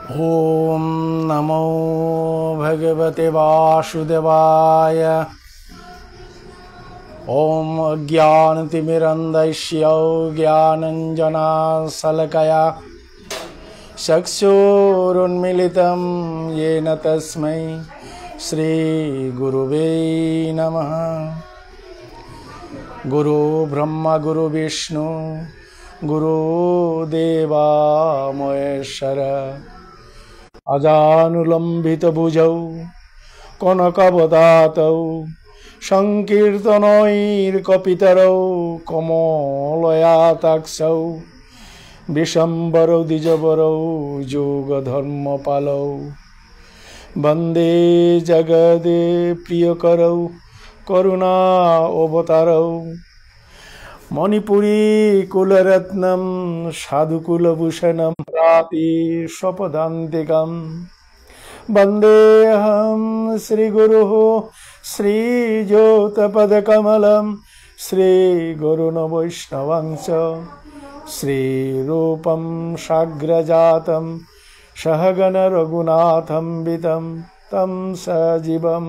ओम नमो भगवते वासुदेवाय। ओम अज्ञानतिमिरन्धस्य ज्ञानाञ्जनशलाकया चक्षुरुन्मीलितं येन तस्मै श्रीगुरुवे नमः। गुरु ब्रह्मा गुरु विष्णु गुरुदेवा महेश्वर। अजानुलम्बित भुजौ कनकवदातौ संकीर्तनैर्कपितरौ कमलयाताक्षौ विशम्बरौ द्विजवरौ योगधर्मपालौ वन्दे जगदे प्रियकरौ करुणा अवतारौ मणिपुरी कुलरत्नं साधुकुलभूषणं राति स्वपदान्तिकं वन्देऽहं श्रीगुरुः श्रीज्योतपदकमलं श्रीगुरुन् वैष्णवंश श्रीरूपं साग्रजातं सहगण रघुनाथं वितं तं सजीवं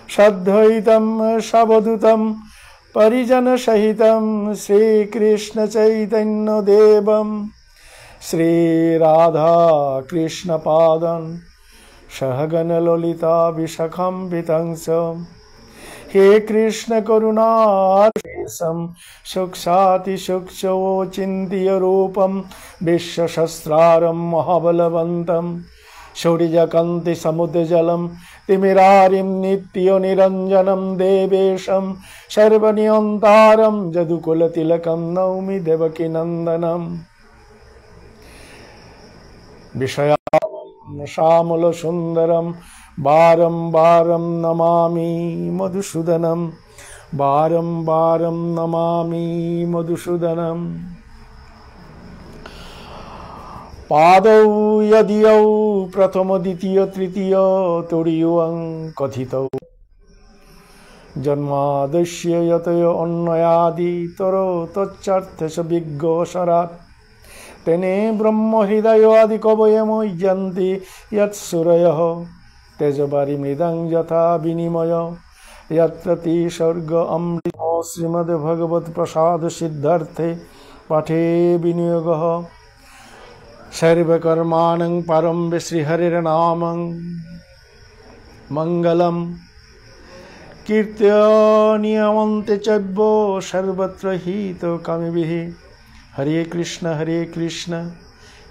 सद्वैतं सवधूतं परिजन सहितं श्रीकृष्ण चैतन्य देवं श्रीराधा कृष्ण पादं सहगण ललिता विशाखान्वितं च। हे कृष्ण करुणा सूक्ष्माति सूक्ष्मचिन्त्य रूपं विश्वसहस्रारं महाबलवन्तं शौर्यकान्ति समुद्रजलं तिमिरारिं नित्यनिरञ्जनं देवेशं सर्वनियन्तारं यदुकुलतिलकं नौमि देवकीनन्दनम्। विषयां श्यामलसुन्दरं बारं बारं नमामि मधुसूदनं बारं बारं नमामि मधुसूदनम्। पादौ यदियौ प्रथम द्वितीय तृतीय तुरीयं कथितौ जन्मादस्य यतय अन्वयादि तरो तच्चार्थस्य विज्ञोऽसरात् तेने ब्रह्म हृदय आदि कवये मुह्यन्ति यत्सूरयः तेजवारि मृदं यथा विनिमय यत्र सर्ग अमृत। श्रीमद्भगवत् प्रसाद सिद्धार्थे पाठे विनियोगः सर्वकर्माणं परं श्रीहरिर्नामं मंगलम कीर्तनीयमन्ते चैव सर्वत्र हितकामिभिः। हरे कृष्ण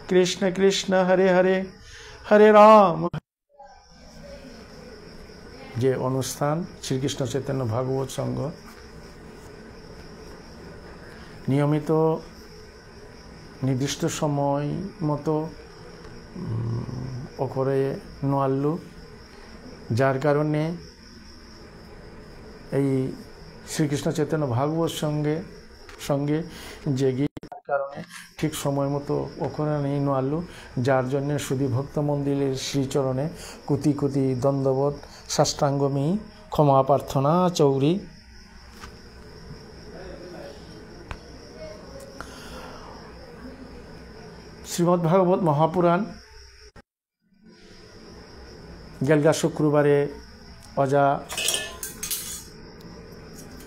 कृष्ण कृष्ण हरे हरे हरे राम। যে অনুষ্ঠান শ্রীকৃষ্ণ চৈতন্য ভাগবত সংঘ নিয়মিত নির্দিষ্ট সময় মতো করে নোয়াল্লু, যার কারণে এই শ্রীকৃষ্ণ চৈতন্য ভাগবত সঙ্গে যে গীতার কারণে ঠিক সময় মতো ওখানে নেই নোয়াল্লু, যার জন্য শুধু ভক্ত মন্দিরের শ্রীচরণে কোটি কোটি দণ্ডবত সাষ্টাঙ্গমী ক্ষমা প্রার্থনা চৌরি। শ্রীমদ্ভাগবত মহাপুরাণ গেলগা শুক্রবারে অজা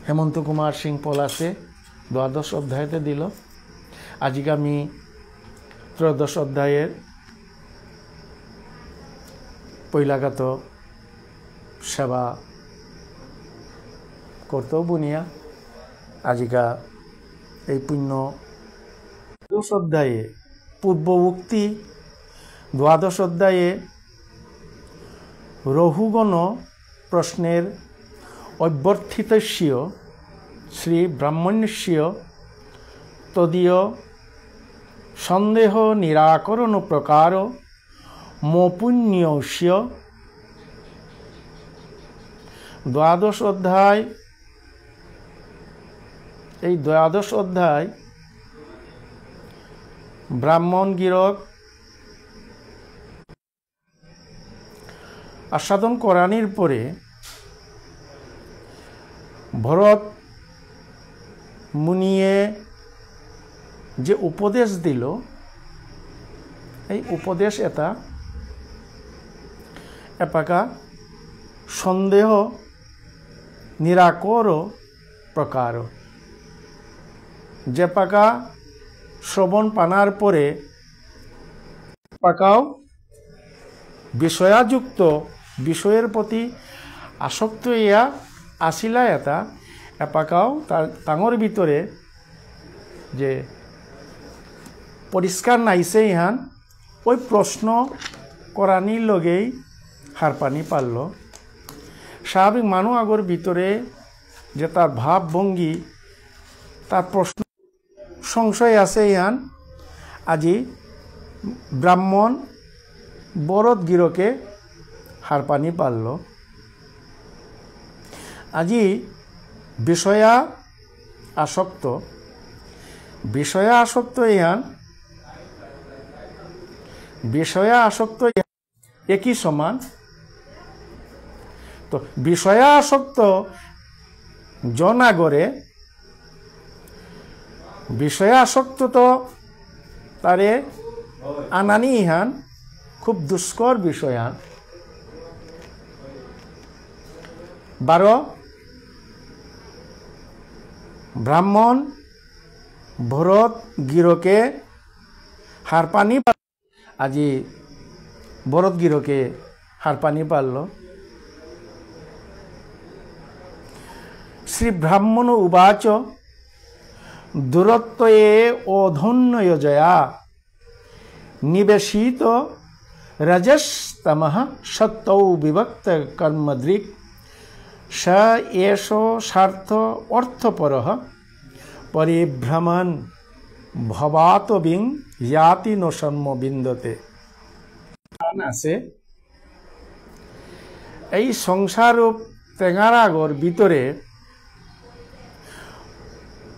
হেমন্ত কুমার সিং পলাশে দ্বাদশ অধ্যায়তে দিল। আজকে আমি ত্রয়োদশ অধ্যায়ের পৈলাগত সেবা করতেও বুনিয়া আজিকা এই পুণ্য দ্বাদশ অধ্যায়ে পূর্ববুক্তি দ্বাদশ অধ্যায়ে রহুগণ প্রশ্নের অভ্যর্থিতস্য শ্রী ব্রাহ্মণ্যস্য তদীয় সন্দেহ নিরাকরণ প্রকার মপুণ্যস্য। দ্বাদশ অধ্যায়, এই দ্বাদশ অধ্যায় ব্রাহ্মণ গিরক আস্বাদন করানির পরে ভরত মুনিয়ে যে উপদেশ দিল এই উপদেশ এটা এপাকা সন্দেহ নিরাকর প্রকার, যে পাকা শ্রবণ পানার পরে পাকাও বিষয়াযুক্ত বিষয়ের প্রতি আসক্ত ইয়া আসিলা এটা এপাকাও তাঙর ভিতরে যে পরিষ্কার নাইছে ইহান ওই প্রশ্ন করানির লগেই হার পানি পারল। স্বাভাবিক মানুষ আগর ভিতরে যে তার ভাব ভঙ্গি তার প্রশ্ন সংশয় আছে ইহান আজি ব্রাহ্মণ বরদ গিরকে হার পানি পারল। আজি বিষয়া আসক্ত ইহান একই সমান। তো বিষয়া আসক্ত জনাগরে বিষয়া আসক্ত তো তারে আনানি ইহান খুব দুষ্কর বিষয়ান। 12 ব্রাহ্মণ ভরত গিরকে হার পানি আজি ভরত গিরকে হার পানি পারল। শ্রী ব্রাহ্মণ উবাচ দূরত্বয়ে অধন্যয়োজয়া নিবেশিত রজস্তমঃ সত্যৌ বিভক্ত কর্মদৃক স এষ স্বার্থ অর্থপরঃ পরিভ্রমণ ভবাতবিং ইয়াতি ন সন্ম বিন্দতে। আছে এই সংসারূপ তেঙারাগর ভিতরে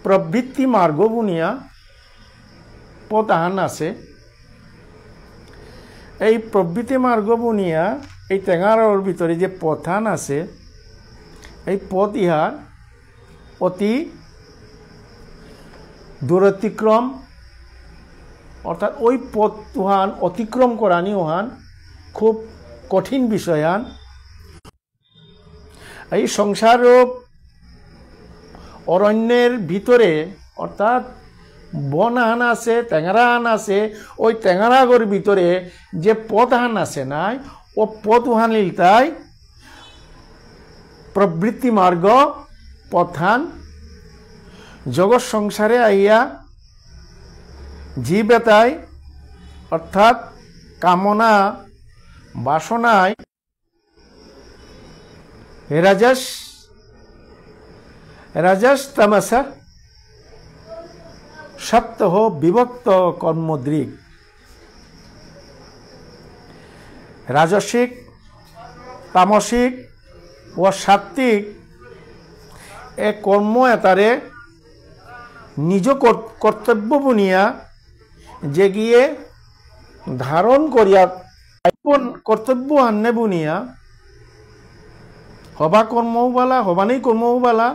প্রবৃত্তি মার্গ বুনিয়া পদান আছে। এই প্রবৃত্তি মার্গ বুনিয়া এই তেঙারাগর ভিতরে যে পথান আছে এই পথ ইহার অতি দূরতিক্রম, অর্থাৎ ওই পথ উহান অতিক্রম করানি উহান খুব কঠিন বিষয়ান। এই সংসারূপ অরণ্যের ভিতরে অর্থাৎ বন আহান আছে, টেঙারা আহান আছে, ওই টেঙারাগর ভিতরে যে পথ আহান আছে নাই ও পথ উহান লিলতাই প্রবৃত্তি মার্গ পথান। জগৎ সংসারে আইয়া জীব এতাই অর্থাৎ কামনা বাসনায় রাজস তমস সপ্ত বিভক্ত কর্মদৃক। রাজসিক, তামসিক ও সাত্ত্বিক এ কর্ম এতারে নিজ কর্তব্য বুনিয়া যে গিয়ে ধারণ করিয়া কর্তব্য আন্নে বুনিয়া হবা কর্মও বালা হবানেই কর্মও বালা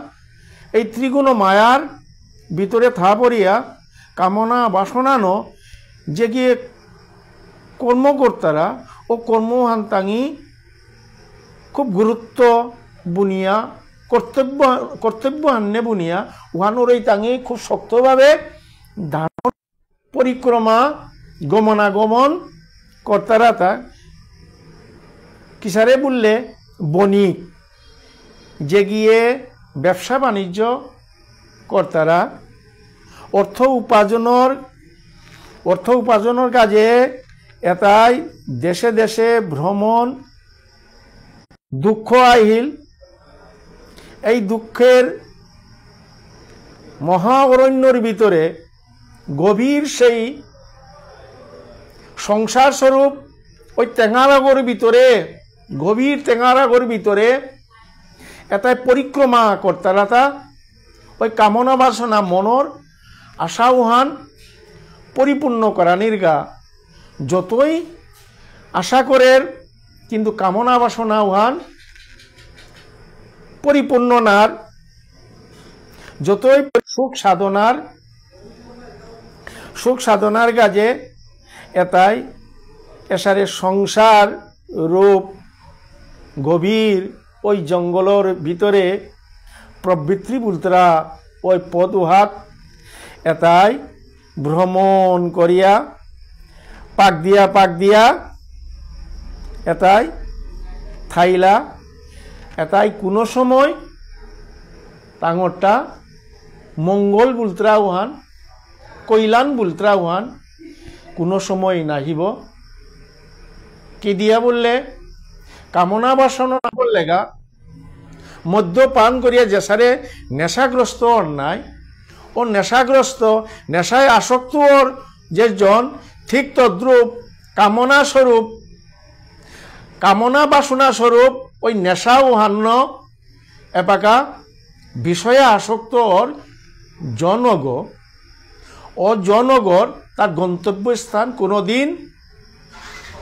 এই ত্রিগুণ মায়ার ভিতরে থা পড়িয়া কামনা বাসনানো যে গিয়ে কর্মকর্তারা ও কর্মহান তাঙি খুব গুরুত্ব বুনিয়া কর্তব্য আন্নে বুনিয়া উহানোর এই তাঙি খুব শক্তভাবে ধারণ পরিক্রমা গমনাগমন কর্তারা তা কিসারে বললে বণিক যে গিয়ে ব্যবসা বাণিজ্য কর্তারা অর্থ উপার্জনের কাজে এটাই দেশে দেশে ভ্রমণ দুঃখ আহিল। এই দুঃখের মহা অরণ্যর ভিতরে গভীর সেই সংসার স্বরূপ ওই টেঙারাগর ভিতরে গভীর টেঙারাগর ভিতরে এটাই পরিক্রমা কর্তারা তা ওই কামনা বাসনা মনর আশা উহান পরিপূর্ণ করা নির্গা যতই আশা করের কিন্তু কামনা বাসনা উহান পরিপূর্ণ নার, যতই সুখ সাধনার কাজে এটাই এসারে সংসার রূপ গভীর ওই জঙ্গলের ভিতরে প্রবৃত্তি বুলতরা ওই পদ উহাত এটাই ভ্রমণ করিয়া পাক দিয়া এটাই থাইলা এটাই কোনো সময় টাঙরটা মঙ্গল বুলতরা উহান কল্যাণ বুলতরা উহান কোনো সময় নাহিব কি দিয়া বললে কামনা বাসনা বললে গা মদ্যপান করিয়া যেসারে নেশাগ্রস্ত অন্যায় ও নেশাগ্রস্ত নেশায় আসক্ত ওর যে জন ঠিক তদ্রূপ কামনা স্বরূপ কামনা বাসনা স্বরূপ ওই নেশা উহান্ন এপাকা বিষয়ে আসক্ত ওর জনগ ও জনগর তার গন্তব্যস্থান কোনোদিন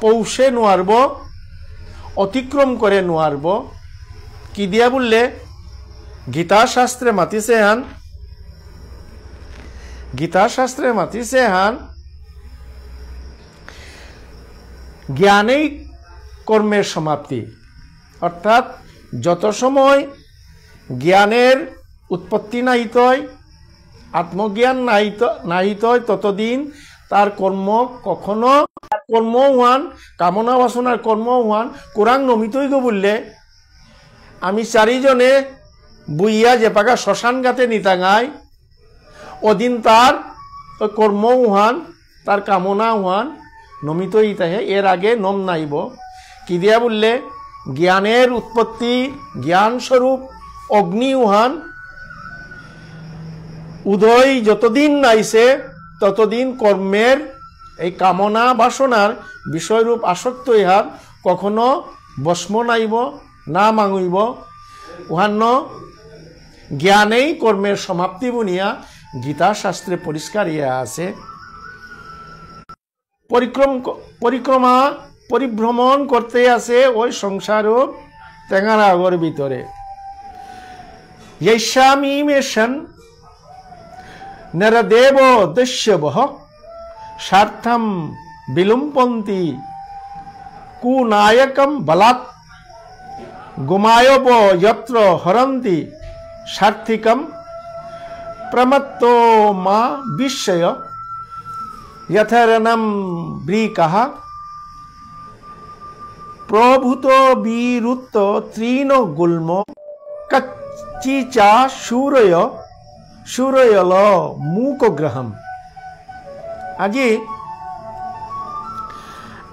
পৌঁছে নোয়ারব অতিক্রম করে নোয়ারব কি দিয়া বললে গীতাশাস্ত্রে মাতিছে হান জ্ঞানেই কর্মের সমাপ্তি অর্থাৎ যত সময় জ্ঞানের উৎপত্তি নাহিত হয় আত্মজ্ঞান নাহিত হয় ততদিন তার কর্ম কখনো কর্ম হওয়ান কামনা বাসনার কর্ম হওয়ান কোরআন নমিতই গো বললে আমি চারিজনে বুইয়া যে পাকা শ্মশান গাতে নিতাঙাই ওদিন তার কর্ম হওয়ান তার কামনা হওয়ান নমিতই তাহে এর আগে নম নাইব কি দিয়া বললে জ্ঞানের উৎপত্তি জ্ঞান স্বরূপ অগ্নি উহান উদয় যতদিন নাইছে ততদিন কর্মের এই কামনা বাসনার বিষয়রূপ আসক্ত ইহার কখনো ভস্ম নাইব না মাঙিব উহান্ন জ্ঞানেই কর্মের সমাপ্তি বুনিয়া গীতা শাস্ত্রে পরিষ্কার ইয়া আছে পরিভ্রমণ করতে আছে ওই সংসার তেঙ্গারাগর ভিতরে यैषामीमेषन् नरदेव दस्यवः स्वार्थं विलुम्पन्ति कुनायकं बलात् गुमायव यत्र हरन्ति सार्थिकं प्रमत्तो मा विषय यथरणं ब्रीकः प्रभूतो बीरुत्त त्रीनो गुल्मो कच्चिचा सूरयल मूकग्रहम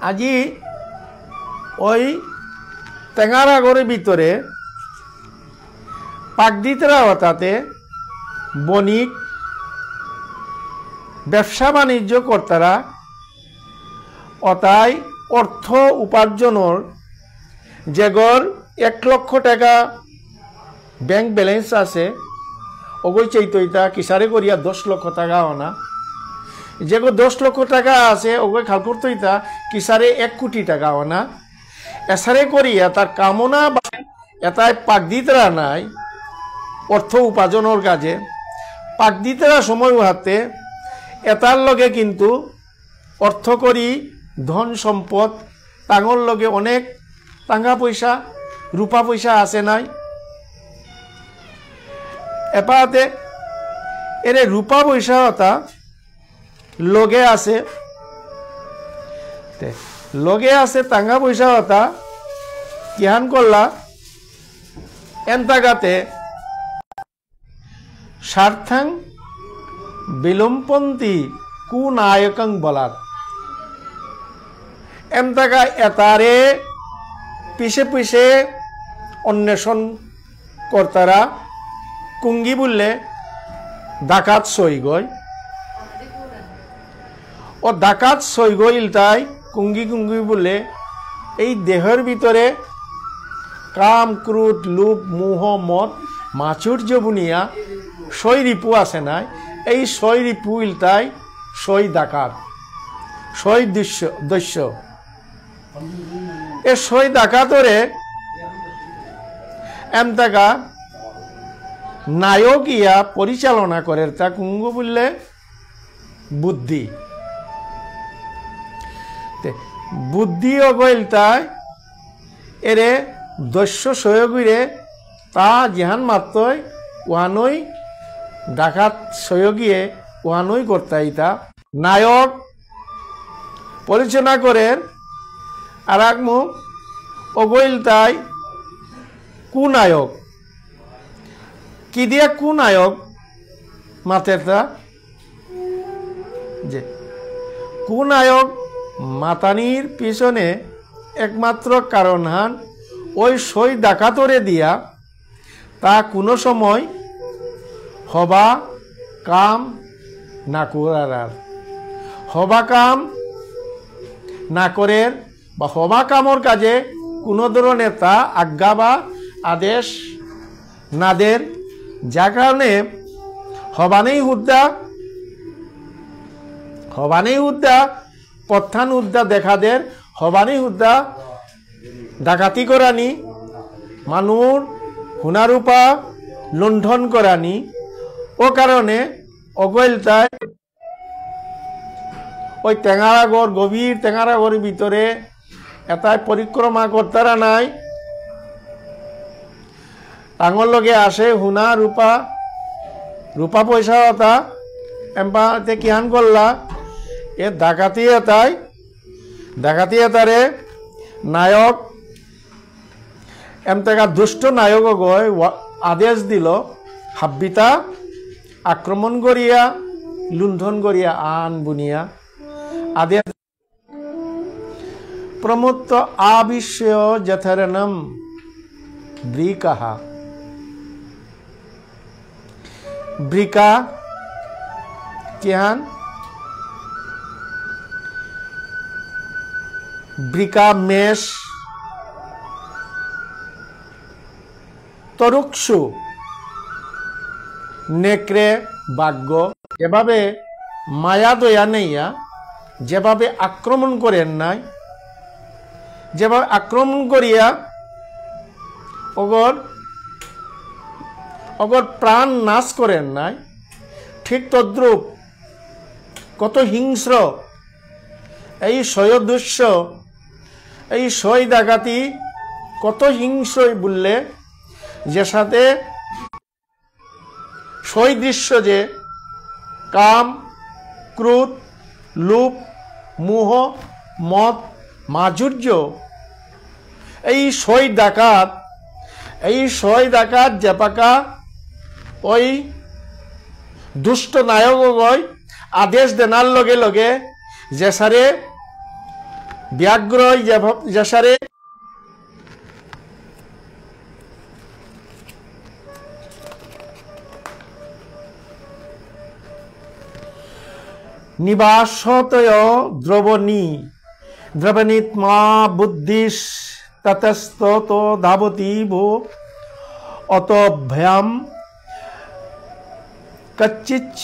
আজি ওই টেঙ্গারাগরের ভিতরে পাকদিতরা অর্থাতে বণিক ব্যবসা বাণিজ্য কর্তারা অতাই অর্থ উপার্জনের যেগর 1 লক্ষ টাকা ব্যাংক ব্যালেন্স আছে ওগই চাইতইতা কিসারে করিয়া 10 লক্ষ টাকা আনা যেগো 10 লক্ষ টাকা আছে ওগই খাল করতইতা কিসারে 1 কোটি টাকা আনা এসারে করিয়া তার কামনা এটাই পাকদিতরা নাই অর্থ উপার্জনের কাজে পাকদিতরা সময় হাতে এটার লগে কিন্তু অর্থ করি ধন সম্পদ টাঙর লগে অনেক টাঙ্গা পয়সা রূপা পয়সা আছে নাই এপাতে এরে রূপা পয়সা ওটা লগে আছে টাঙ্গা পয়সা ওটা কিহান করলা এন্তাগাতে স্বার্থাং বিলম্পন্তি কুনায়কং বলাত এমতাকা এতারে পিছে পিছে অন্বেষণ কর্তারা কুঙ্গি বললে ডাকাত সই গই ও ডাকাত সই গইল তাই কুঙ্গি কুঙ্গি বললে এই দেহের ভিতরে কাম ক্রোধ লোভ মোহ মদ মাচুর্য বুনিয়া সই রিপু আছে নাই এই সই রিপু ইলতাই সই ডাকাত সই দস্য এ সই ডাকাতরে এমতাকা নায়ক ইয়া পরিচালনা করে তা কুঙ্গ বললে বুদ্ধি বুদ্ধি অগৈল তাই এরে দস্য সহযোগীরে তা জিহান মাত্রই ওয়ানই ডাকাত সহযোগীয়ে ওয়ানই করতাই তা নায়ক পরিচালনা করেন আর এক মুখ অগৈল তাই কুনায়ক কি দিয়া কুনায়ক মাতেরটা যে কুনায়ক মাতানির পিছনে একমাত্র কারণ হান ওই সই ডাকাতরে দিয়া তা কোনো সময় হবা কাম না করার হবা কাম না করে বা হবা কামর কাজে কোনো ধরনের তা আজ্ঞা বা আদেশ না দেন যার কারণে হবানেই হুদ্দা প্রত্যান উদ্দা দেখা দেন হবানেই হুদ্দা ডাকাতি করানি মানুষ হুনারূপা লুণ্ঠন করানি ও কারণে অগৈলতায় ওই টেঙারাগড় গভীর টেঙারাগড়ের ভিতরে এটাই পরিক্রমা করতারা নাই টাঙর লগে আসে হুনা রূপা পয়সা এটা এমপাতে কিহান করলা এ ডাকাতি এটারে নায়ক এমতেকা দুষ্ট নায়ক গয় আদেশ দিল হাব্বিতা আক্রমণ করিয়া লুণ্ঠন করিয়া আন বুনিয়া আদেশ প্রমুত্ত আবিশ্য যথরণম ব্রিকাহা ব্রিকা কিহান ব্রিকা মেষ তরুক্ষু নেকড়ে বাগ্য এভাবে মায়া দয়া নেইয়া যেভাবে আক্রমণ করেন নাই যেভাবে আক্রমণ করিয়া অগর প্রাণ নাশ করেন নাই ঠিক তদ্রূপ কত হিংস্র এই সয়দৃশ্য এই সই ডাকাতি কত হিংস্রই বললে যে সাথে সই দৃশ্য যে কাম ক্রোধ লোভ মোহ মদ মাধুর্য এই সই ডাকাত জেপাকা ওই দুষ্ট নায়ক গয় আদেশ দেনার লগে লগে যেসারে ব্যাঘ্র যেসারে নিবাসতয় দ্রবণীত্মা বুদ্ধিস ততস্তত ধাবতি ভো অতভ্যাম কচ্চিচ্চ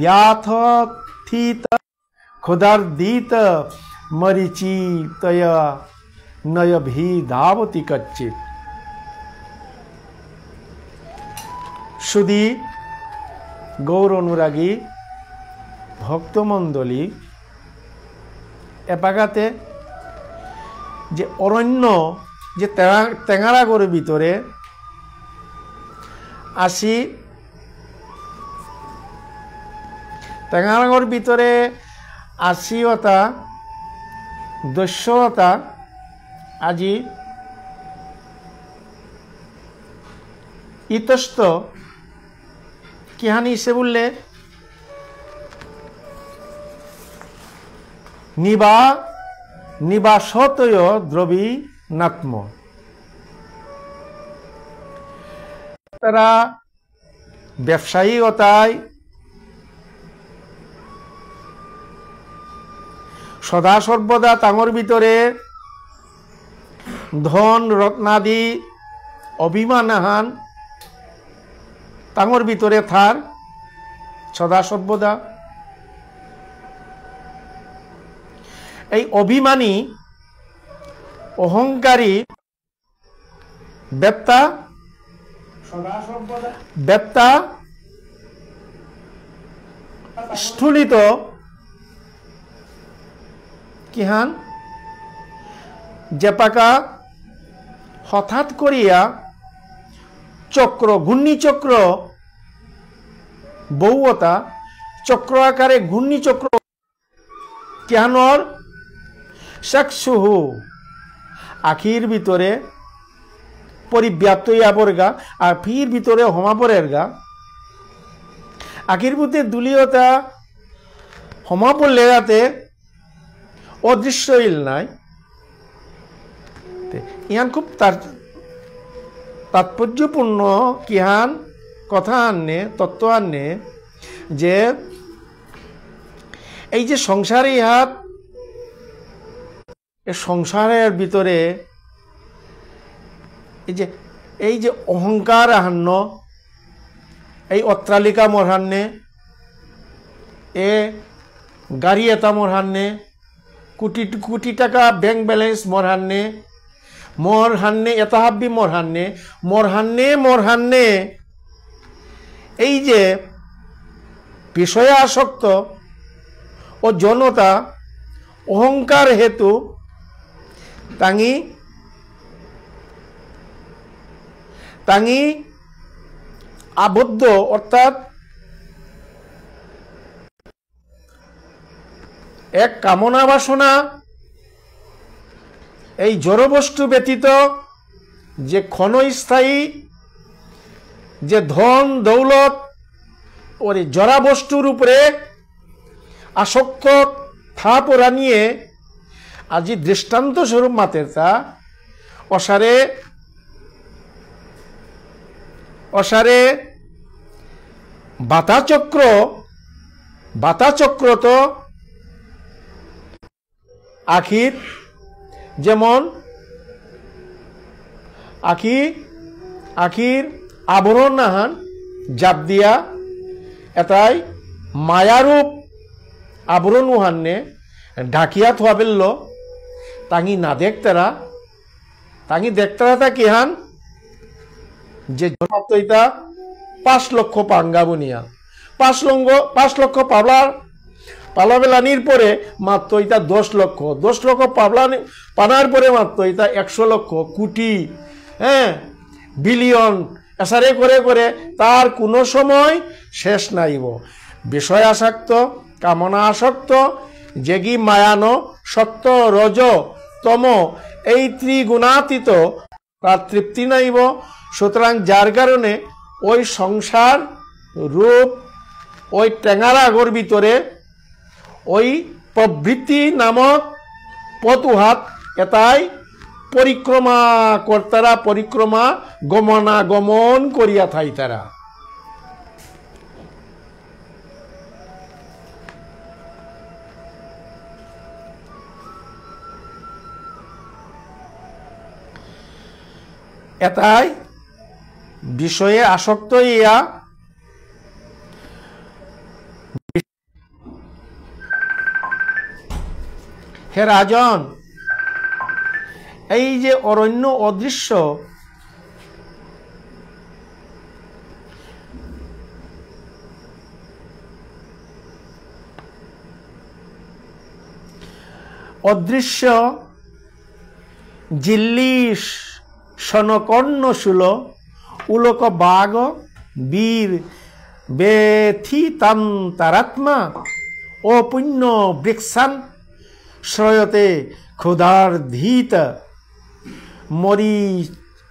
ব্যাথিত ক্ষুধার্দিত মরিচিতয় নয়ভি ধাবতি কচ্চিৎ সুধী গৌর অনুরাগী ভক্তমণ্ডলী এপাগাতে যে অরণ্য যে টেঙারাগড়ের ভিতরে আসি টেঙারাগড়ের ভিতরে আসিওতা দস্যতা আজি ইতস্ত কিহানি সে বললে নিবাসতয় দ্রবী নাত্ম তারা ব্যবসায়িকতায় সদা সর্বদা তাঙর ভিতরে ধন রত্নাদি অভিমানহান তাঙর ভিতরে থার সদা সর্বদা এই অভিমানী অহংকারী বেত্তা স্থূলিত কিহান জেপাকা হঠাৎ করিয়া চক্র ঘূর্ণিচক্র বৌতা চক্র আকারে ঘূর্ণিচক্র কেহানর শাকসুহু আখির ভিতরে পরিব্যাপ্ত ইয়াবরগা আর ফির ভিতরে হমাপরের গা আখির ভিতরে দুলিয়তা হমাপর লেগাতে অদৃশ্য ইল নাই ইহান খুব তাৎপর্যপূর্ণ কিহান কথা আননে তত্ত্ব আননে যে এই যে সংসারে ইহাত সংসারের ভিতরে এই যে অহংকার আহান্ন এই অট্টালিকা মোর হান্নে এ গাড়ি এটা মোর হান্নে কোটি কোটি টাকা ব্যাংক ব্যালেন্স মোর হান্নে এটা হাব্বি মোর হান্নে এই যে বিষয়ে আসক্ত ও জনতা অহংকার হেতু তাঙি আবদ্ধ অর্থাৎ এক কামনা বাসনা এই জড়বস্তু ব্যতীত যে ক্ষণস্থায়ী যে ধন দৌলত ওর জড়া বস্তুর উপরে আসক্ত থাপড়া নিয়ে আজি দৃষ্টান্ত স্বরূপ মাতের তা অসারে বাতাচক্র তো আখির যেমন আখির আবরণ নাহান জাপ দিয়া এটাই মায়ারূপ আবরণ উহান্নে ঢাকিয়া থোয়া বেলল তাঙি না দেখতারা তা কিহান যে জনতা 5 লক্ষ পাঙ্গা বুনিয়া 5 লক্ষ পালাবেলানির পরে মাত্র ইতা 10 লক্ষ পানার পরে মাত্র ইতা 100 লক্ষ কোটি বিলিয়ন এসারে করে তার কোনো সময় শেষ নাইব বিষয় আসক্ত কামনা আসক্ত যেগি মায়ানো সত্য রজ তম এই ত্রিগুণাতীত তার তৃপ্তি নাইব সুতরাং যার কারণে ওই সংসার রূপ ওই টেঙারাগর ভিতরে ওই প্রবৃত্তি নামক পথুহাত এটাই পরিক্রমা গমনাগমন করিয়া থাই তারা এটাই বিষয়ে আসক্ত ইয়া হে রাজন এই যে অরণ্য অদৃশ্য জিল্লিশ সনকর্ণশূল উলোক বাঘ বীর বেথিতান্তরাত্মা ও পুণ্য বৃক্ষান শ্রয়তে ক্ষুধার্ধিত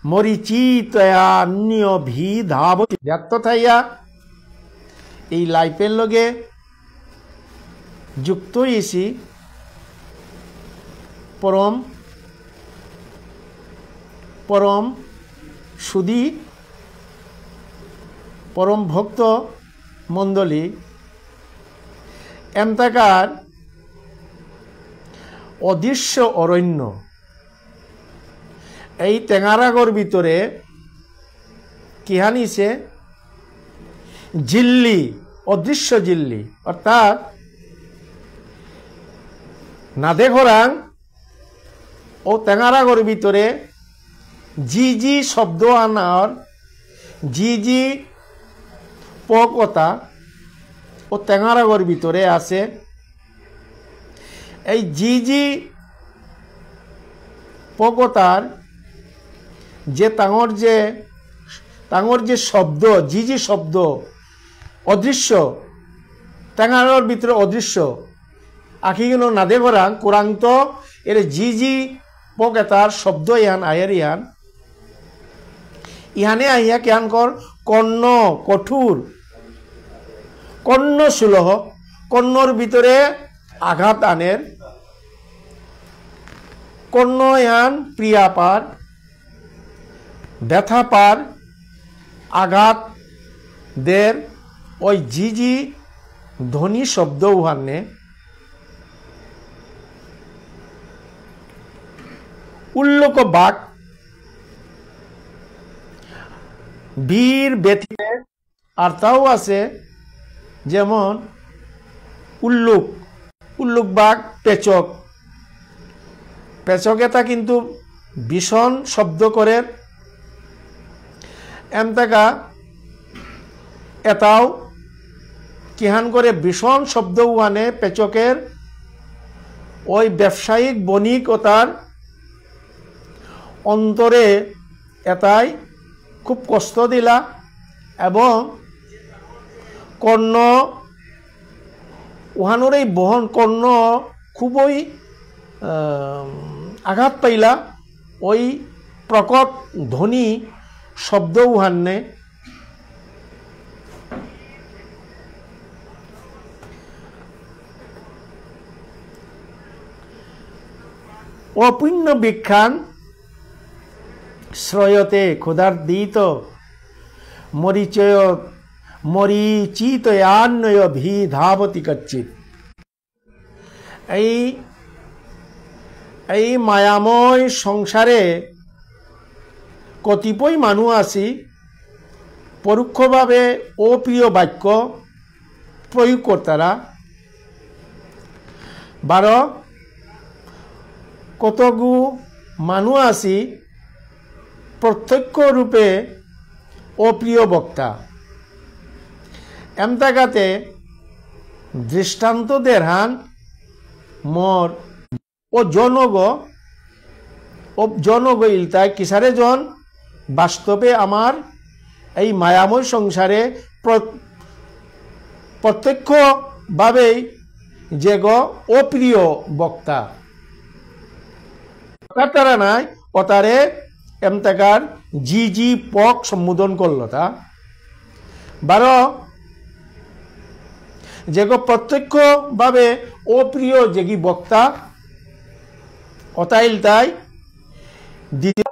মরিচিতয়ান্য ভিধাবতি থাইয়া এই লাইফের লগে যুক্ত হয়েছি পরম সুধী পরম ভক্ত মণ্ডলী এমতাকার অদৃশ্য অরণ্য এই টেঙারাগর ভিতরে কিহানিছে জিল্লি অদৃশ্য জিল্লি অর্থাৎ নাদে ঘরাং ও টেঙারাগর ভিতরে জি শব্দ আনার জি পকতা ও টেঙারাগর ভিতরে আছে এই জি পকতার যে তাঙর যে শব্দ জি শব্দ অদৃশ্য টাঙানোর ভিতরে অদৃশ্য আখিগুলো নাদে করাং কোরআন তো এর জি পকেতার শব্দ ইহানে আহিয়া কেহান কর কর্ণ কঠোর কর্ণ সুলহ কর্ণর ভিতরে আঘাত আনের কর্ণ ইয়ান প্রিয়া পার ব্যথা পার আঘাত দের ওই জি ধ্বনি শব্দ উহান্নে উল্লোক বাক বীর ব্যথিতে আর তাও আছে যেমন উল্লুক বাক পেচক এটা কিন্তু ভীষণ শব্দ করে এমতাকা এটাও কিহান করে ভীষণ শব্দ উহানে পেচকের ওই ব্যবসায়িক বণিকতার অন্তরে এটাই খুব কষ্ট দিলা এবং কর্ণ উহানোর এই বহন কর্ণ খুবই আঘাত পাইলা ওই প্রকট ধ্বনি শব্দ উহান্নে অপুণ্য বিখ্যান শ্রয়তে ক্ষুধার্দিত মরিচিতয়ান্নয় ভি ধাবতি কচ্চিত এই মায়াময় সংসারে কতিপয় মানুষ আছি পরোক্ষভাবে অপ্রিয় বাক্য প্রয়োগ কর্তারা বারো কতগু মানুষ আছি প্রত্যক্ষ রূপে অপ্রিয় বক্তা এমতাকাতে দৃষ্টান্ত দেড়হান মর ও জনগ ইলতায় কিসারে জন বাস্তবে আমার এই মায়াময় সংসারে প্রত্যক্ষভাবেই যে অপ্রিয় বক্তা তারা নাই অতারে এমতাকার জি পক সম্বোধন করলো তা বারো যে প্রত্যক্ষভাবে অপ্রিয় যেগি বক্তা অতাইল তাই দ্বিতীয়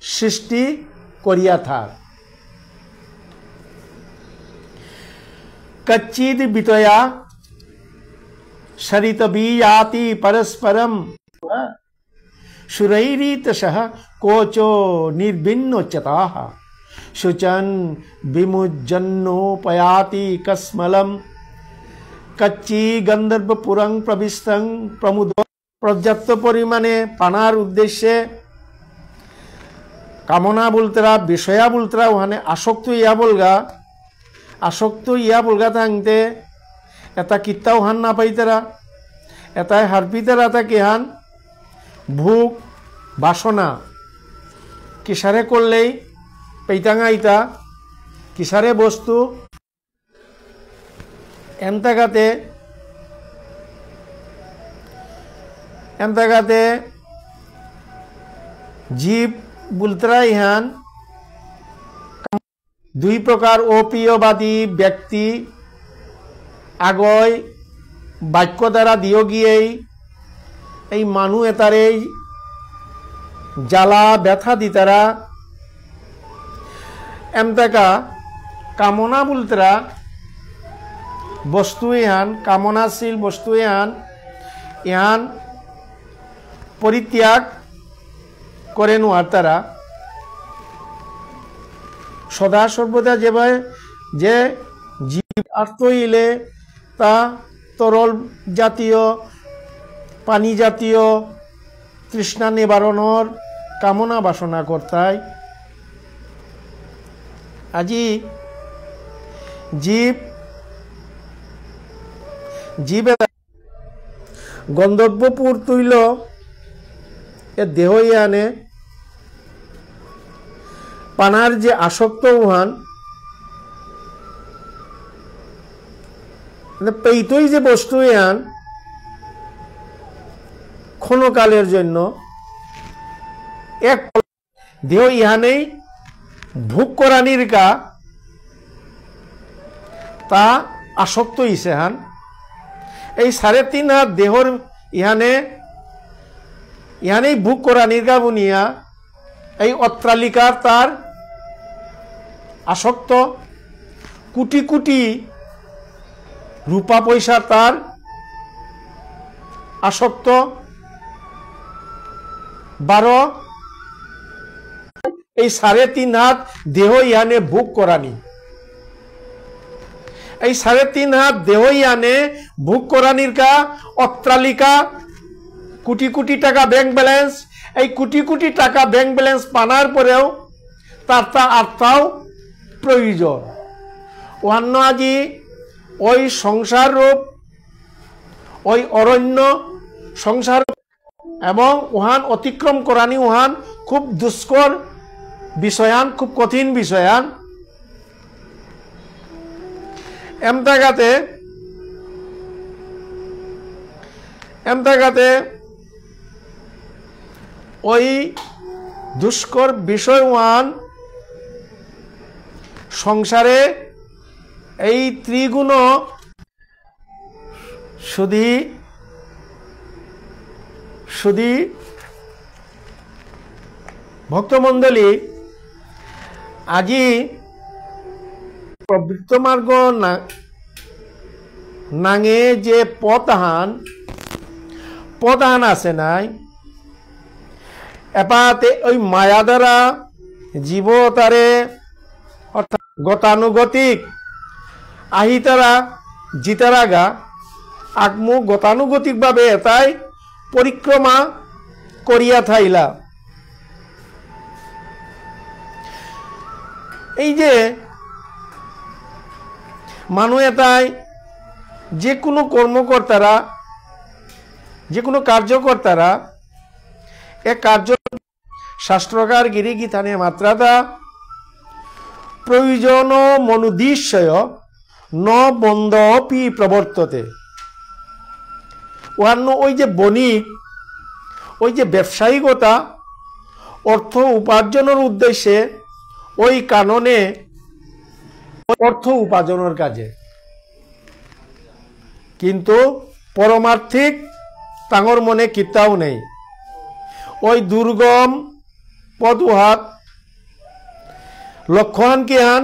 সৃষ্টি করিয়া থাক কচ্চিদ বিতয়া সরিত বীয়াতি পরস্পরম সুরৈরিতশঃ কোচো নির্বিন্নোচ্যতাঃ শুচন বিমুজ্জন্নোপয়াতি কস্মলম কচ্চি গন্ধর্বপুরং প্রবিষ্টং প্রমুদ পর্যাপ্ত পরিমাণে পানার উদ্দেশ্যে কামনা বলতরা বিষয়া বলতরা ওখানে আসক্ত ইয়া বলগা থাকতে এটা কিত্তাও হান না পাইতারা এটাই হারপিতারা তা কেহান ভোগ বাসনা কিসারে করলেই পেইতাঙা ইতা কিসারে বস্তু এমতাগাতে জীব বুলতরা ইহান দুই প্রকার অপ্রিয়বাদী ব্যক্তি আগয় বাক্য দ্বারা দিও গিয়েই এই মানু এতারে জ্বালা ব্যথা দিতারা এমতাকা কামনা বলতরা বস্তু ইহান কামনাশীল বস্তু ইহান পরিত্যাগ করে নোয়ার তারা সদা সর্বদা যেভাবে যে জীব আর্ত ইলে তা তরল জাতীয় পানি জাতীয় তৃষ্ণা নিবারণর কামনা বাসনা কর্তায় আজি জীব গন্ধব্যপুর তুইল এ দেহ ইয়ানে পানার যে আসক্ত উহান পেইতই যে বস্তু ইয়ান ক্ষণকালের জন্য এক দেহ ইহানেই ভোগ করানির কা তা আসক্ত ইসেহান এই 3.5 হাত দেহর ইহানেই ভোগ করানির কা বুনিয়া এই অট্টালিকার তার আসক্ত কোটি কোটি রূপা পয়সা তার আসক্ত 12 এই 3.5 হাত দেহ ইয়ানে ভোগ করানি এই 3.5 হাত দেহ ইয়ানে ভোগ করানির কা অট্টালিকা কোটি কোটি টাকা ব্যাংক ব্যালেন্স এই কোটি কোটি টাকা ব্যাংক ব্যালেন্স পানার পরেও তার আত্মাও প্রয়োজন অন্য আজি ওই সংসার রূপ ওই অরণ্য সংসার এবং উহান অতিক্রম করানি উহান খুব দুষ্কর বিষয়ান খুব কঠিন বিষয়ান এমতাগাতে ওই দুষ্কর বিষয় উহান সংসারে এই ত্রিগুণ শুধু ভক্তমণ্ডলী আজি প্রবৃত্ত মার্গ নাঙে যে পথহান আছে নাই এপাতে ওই মায়া দ্বারা জীব তারে অর্থাৎ গতানুগতিক আহিতারা জিতারাগা আকমু গতানুগতিকভাবে এটাই পরিক্রমা করিয়া থাইলা এই যে মানুষ এটাই যে কোনো কর্মকর্তারা যে কোনো কার্যকর্তারা এ কার্য শাস্ত্রকার গিরি গীতানে মাত্রাদা প্রয়োজন মনুদিশ্বয় ন বন্ধ অপি প্রবর্ততে ওহান্ন ওই যে বণিক ওই যে ব্যবসায়িকতা অর্থ উপার্জনের উদ্দেশ্যে ওই কাননে অর্থ উপার্জনের কাজে কিন্তু পরমার্থিক তাঙর মনে কিতাও নেই ওই দুর্গম পদুহাত লক্ষ্যান কি হান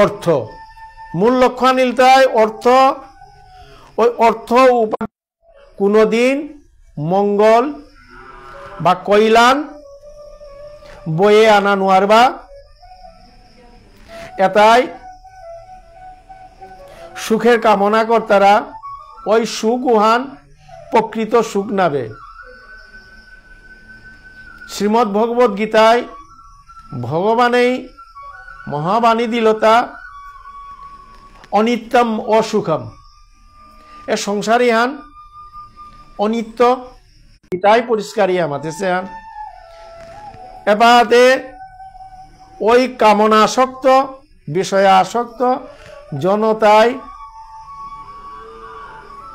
অর্থ মূল লক্ষ্যান ইলতায় অর্থ ওই অর্থ কোনোদিন মঙ্গল বা কল্যাণ বয়ে আনা নোয়ারবা এটাই সুখের কামনা কর্তারা ওই সুখ উহান প্রকৃত সুখ নাবে শ্রীমদ্ ভগবত গীতায় ভগবানেই মহাবাণী দিলতা অনিত্যম অসুখম এ সংসারী হান অনিত্য গীতায় পরিষ্কারিয়া মাতেছে হান এবারে ওই কামনাসক্ত বিষয়াসক্ত জনতায়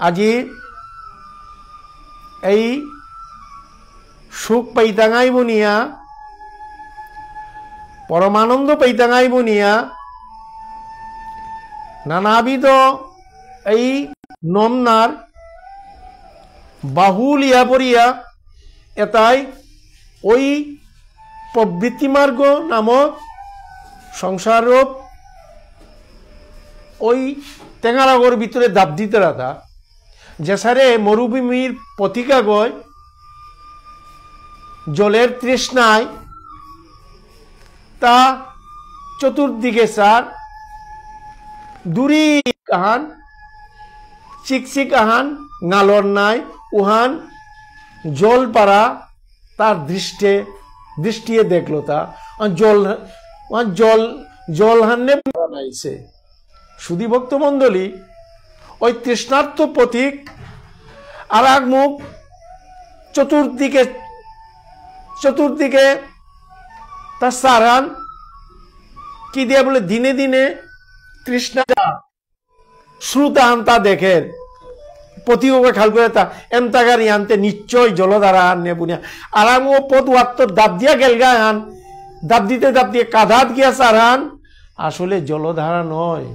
আজি এই সুখ পাইতাঙাই বুনিয়া পরমানন্দ পাইতাঙাই বুনিয়া নানাবিধ এই নমনার বাহুল ইয়া পড়িয়া এটাই ওই প্রবৃত্তি মার্গ নামক সংসার রূপ ওই টেঙারাগর ভিতরে দাব দিতে রাখা যেসারে মরুভূমির পথিকা গয় জলের তৃষ্ণায় তা চতুর্দিকে সার দূরি আহান চিকচিক আহান নালর নাই উহান জল পারা তার দৃষ্টিয়ে দেখলো তা জল হান্নে নাইছে সুধী ভক্তমণ্ডলী ওই তৃষ্ণার্থ পথিক আর এক মুখ চতুর্দিকে চতুর্দিকে তার সারান কি দিয়ে বলে দিনে দিনে তৃষ্ণা শ্রুতা আনতা দেখে প্রতিভাবে খাল করে তা এমতাগার আনতে নিশ্চয় জলধারা আন নে বুনিয়া আর ও পদ ওয়াত্তর দাব দিয়া গেলগা আন দাব দিয়ে কাঁধাত গিয়া সারান আসলে জলধারা নয়,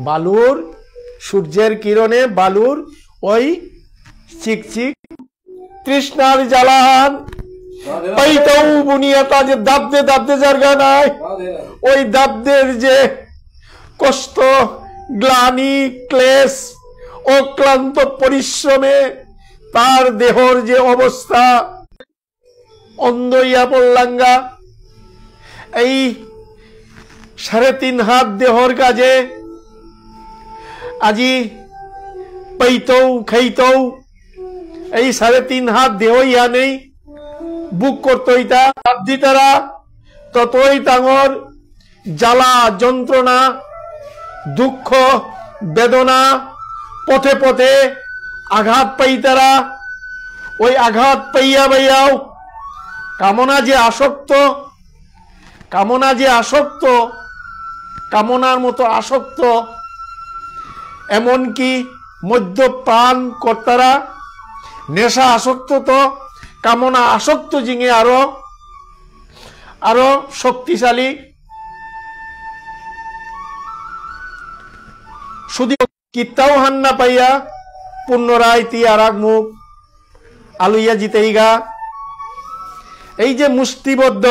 বালুর সূর্যের কিরণে বালুর ওই চিকচিক তৃষ্ণার জ্বালান পাইতাও বুনিয়া তা যে দাবদে জায়গা নাই, ওই দাবদের যে কষ্ট গ্লানি ক্লেশ অক্লান্ত পরিশ্রমে তার দেহর যে অবস্থা অন্ধইয়া পড়লাঙ্গা। এই 3.5 হাত দেহর কাজে আজি পাইতৌ খাইতৌ এই 3.5 হাত দেহ ইয়া নেই বুক করতই তা দাবদি তারা ততই তাঙর জ্বালা যন্ত্রণা দুঃখ বেদনা পথে পথে আঘাত পাই তারা। ওই আঘাত পাইয়া পাইয়াও কামনা যে আসক্ত কামনার মতো আসক্ত, এমনকি মদ্যপান কর্তারা নেশা আসক্ত তো কামনা আসক্ত জিঙে আরো শক্তিশালী। শুধু কিত্তাও হান না পাইয়া পুনরায় তি আর এক মুখ আলুইয়া জিতেইগা। এই যে মুষ্টিবদ্ধ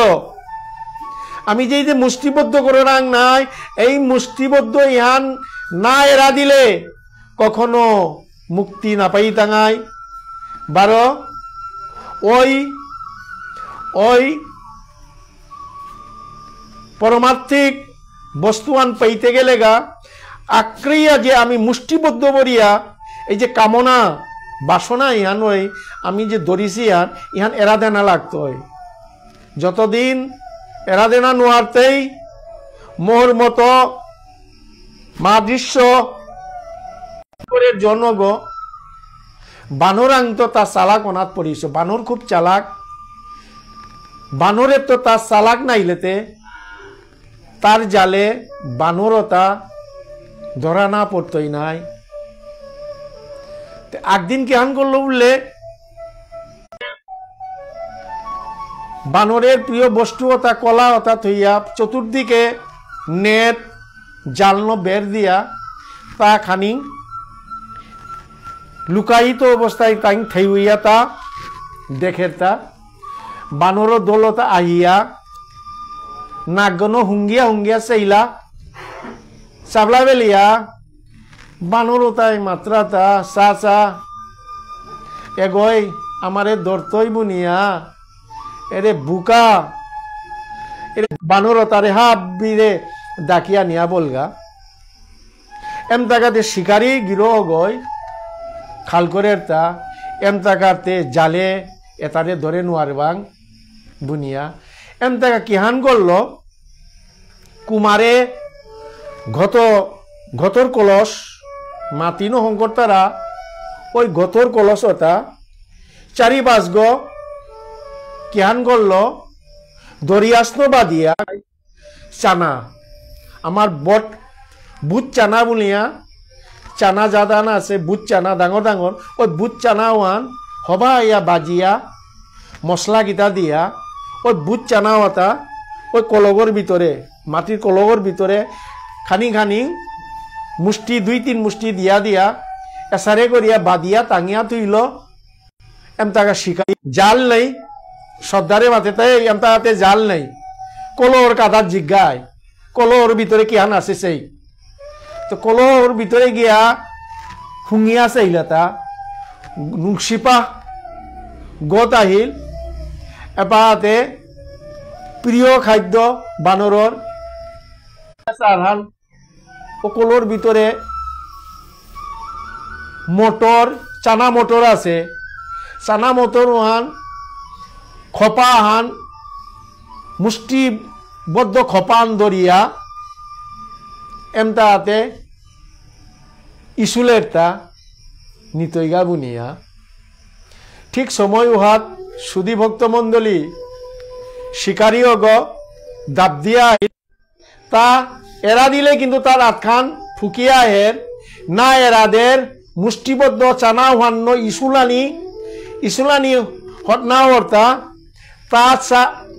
আমি যে মুষ্টিবদ্ধ করে রাং নাই, এই মুষ্টিবদ্ধ ইহান না এরা দিলে কখনো মুক্তি না পাই তাঙাই। বারো ওই ওই পরমার্থিক বস্তুয়ান পাইতে গেলে গা আক্রিয়া যে আমি মুষ্টিবদ্ধ করিয়া এই যে কামনা বাসনা ইহান ওই আমি যে ধরিছি ইহান এরা দেনা লাগতো। যতদিন এরা দেনা নোয়ারতেই মোর মতো মা দৃশ্য জনগ বানরাং তো তার চালাক অনাথ পড়িস। বানর খুব চালাক, বানরের তো তার চালাক নাইলেতে তার জালে বানরতা ধরা না পড়তই নাই। একদিন কেহান করলো বললে বানরের প্রিয় বস্তু অতা কলা অতা থইয়া চতুর্দিকে নেট জালনো বের দিয়া তা খানি লুকায়িত অবস্থায় তাই থাই হইয়া তা দেখের তা বানর দৌলতা আহিয়া নাগন হুঙ্গিয়া হুঙ্গিয়া চাইলা চাবলা বেলিয়া বানর তাই মাত্রা তা চা এগই আমারে দরতই বুনিয়া এরে বুকা এরে বানর তারে হাবিরে ডাকিয়া নিয়া বলগা এম তাকাতে শিকারি গিরো গই খাল করে তা এম তাকাতে জালে এতারে ধরে নোয়ারবাং বুনিয়া এম তাকা কিহান করলো কুমারে ঘতর কলস মাতিনো হংকর তারা ওই ঘতর কলস ওটা চারি পাঁচ কিহান করলো দরিয়াস্ন বাদিয়া চানা আমার বট বুট চানা বলিয়া চানা জাদা না আছে বুট চানা ডাঙর ডাঙর ওই বুট চানা ওয়ান হবা ইয়া বাজিয়া মশলা গীতা দিয়া ওই বুট চানা ওটা ওই কলগর ভিতরে মাটির কলগর ভিতরে খানি খানি মুষ্টি 2-3 মুষ্টি দিয়া দিয়া এসারে করিয়া বাদিয়া টাঙিয়া তুইল এম তাকা শিকারি জাল নেই সর্দারে মাথে তাই এম তাতে জাল নেই কলর কাদার জিজ্ঞায় কলর ভিতরে কি হান আছে সেই তো কলর ভিতরে গিয়া হুঙিয়া চাইলা তা নুকশিপা গত আহিল এপাতে প্রিয় খাদ্য বানরর সাধারণ কলর ভিতরে মোটর চানা মোটর আছে চানা মোটর হান খপা হান মুষ্টিবদ্ধ খপান দরিয়া এমতাতে ইসুলেরটা নিতৈগা বুনিয়া ঠিক সময় উহাত সুধী ভক্তমণ্ডলী শিকারী অগ দাব দিয়া তা এরা দিলে কিন্তু তার আতখান ফুকিয়া হের না এরাদের মুষ্টিবদ্ধ চানা হান্ন ইসুলানি হটনা হর্তা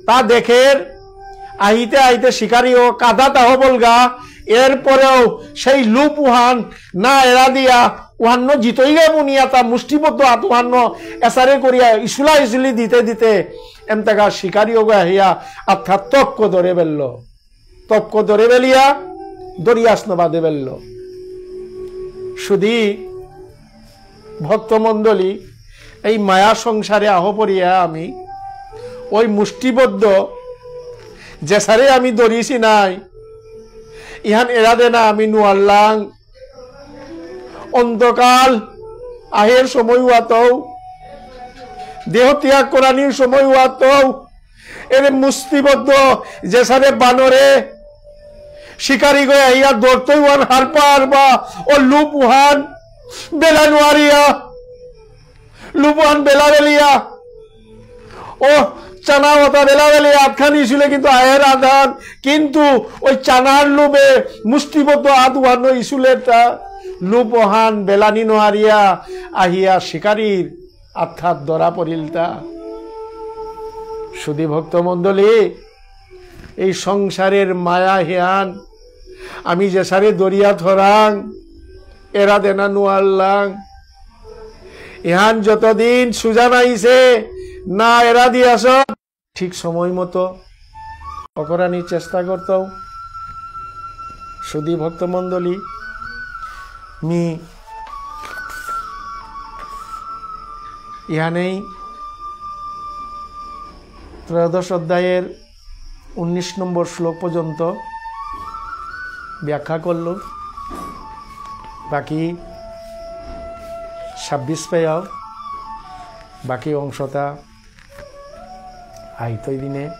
তা দেখের আহিতে আহিতে শিকারী ও কাদা তাহ বলগা এরপরেও সেই লুপ উহান না এরা দিয়া উহান্ন জিতইগে বুনিয়া তা মুষ্টিবদ্ধ হাত উহান্ন এসারে করিয়া ইসুলি দিতে দিতে এমতাকা শিকারী ও আহিয়া আত্মা তক্ক ধরে বেলিয়া দরিয়াসন বাদে বেলল। শুধু ভক্তমণ্ডলী এই মায়া সংসারে আহপরিয়া আমি ওই মুষ্টিবদ্ধ যে সারে আমি দরিছি নাই ইহান এরা দে না আমি নুয়াল্লাং অন্তকাল আহের সময় হওয়াতেও দেহ ত্যাগ করানির সময় হওয়াতেও এর মুষ্টিবদ্ধ যে সারে বানরে শিকারী গয়ে আইয়া দৌড়তই ওয়ান হারপা ও লুপ উহান বেলা নোয়ারিয়া লুপ উহান বেলা বেলিয়া ও চানা ওটা বেলা বেলিয়া আটখানি ছিল কিন্তু আয়ের আধান কিন্তু ওই চানার লুবে মুষ্টিবদ্ধ আধ উহান ইসুলেরটা লুপ উহান বেলানি নোয়ারিয়া আহিয়া শিকারীর আত্মাত ধরা পড়িলতা। শুধু ভক্তমণ্ডলী এই সংসারের মায়া হিয়ান আমি যে সারে দরিয়া ধরাং এরা দেনা নুয়াল্লাং ইহান যতদিন সুজান আইছে না এরা দিয়াছ ঠিক সময় মতো অকরানির চেষ্টা করতাম। শুধু ভক্তমণ্ডলী মি ইহানেই 13 অধ্যায়ের 19 নম্বর শ্লোক পর্যন্ত ব্যাখ্যা করল। বাকি 26 পেয়াও বাকি অংশটা আইতই দিনে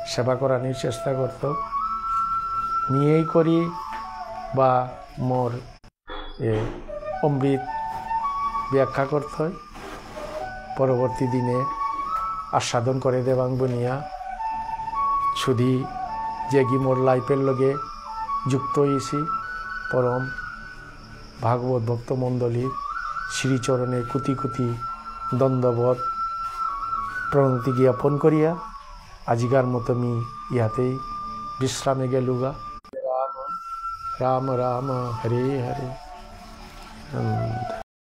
সেবা করানোর চেষ্টা করত নিয়েই করি বা মোর অমৃত ব্যাখ্যা করত পরবর্তী দিনে আস্বাদন করে দেবাং বনিয়া শুধু যে কি মোর লাইফের লগে যুক্ত হয়েছি পরম ভাগবত ভক্তমণ্ডলীর শ্রীচরণে কুতি কুতি দ্বন্দ্ববধ প্রণতি জ্ঞাপন করিয়া আজিকার মতো মি ইহাতেই বিশ্রামে গেলুগা। রাম রাম রাম হরে হরে।